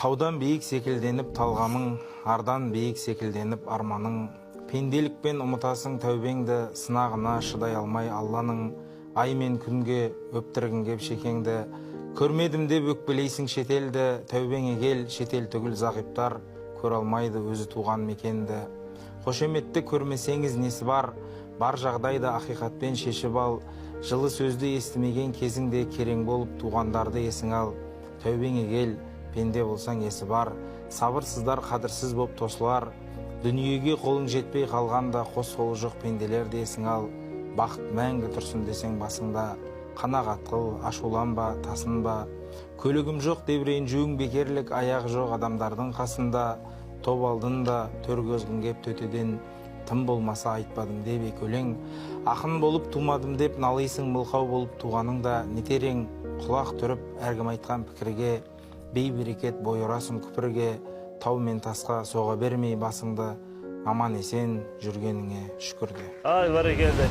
Таудан биік секілденіп талғамың, ардан биік секілденіп арманың. Пенделікпен ұмытасың тәубеңді, сынағына шыдай алмай Алланың. Ай мен күнге өптіргін кеп шекеңді, көрмедім деп өкпелейсің шетелді. Тәубеңе кел, шетел түгіл зағиптар, көр алмайды өзі туған мекенді. Қошеметті көрмесеңіз несі бар жағдайда ақиқатпен шешіп ал. Жылы сөзді естімеген кезіңде керең болып туғандарды есің ал. Тәубеңе кел, пенде болсаң есі бар, сабырсыздар қадірсіз боп тосылар. Дүниеге қолың жетпей қалғанда қос қолы жоқ пенделерді есің ал. Бақыт мәңгі тұрсын десең басыңда, қанағат қыл, ашуланба, тасынба. Көлігім жоқ деп ренжуің бекерлік, аяғы жоқ адамдардың қасында. Топ алдын да төр көзгін кеп төтеден, тым болмаса айтпадым деп екі өлең. Ақын болып тумадым деп налайсың, мылқау болып туғаныңда нетерең. Құлақ түріп әркім айтқан пікірге, бей-берекет бой ұрасың күпірге. Тау мен тасқа соға бермей басыңды, аман есен жүргеніңе шүкірде. Ай, бәрекелді.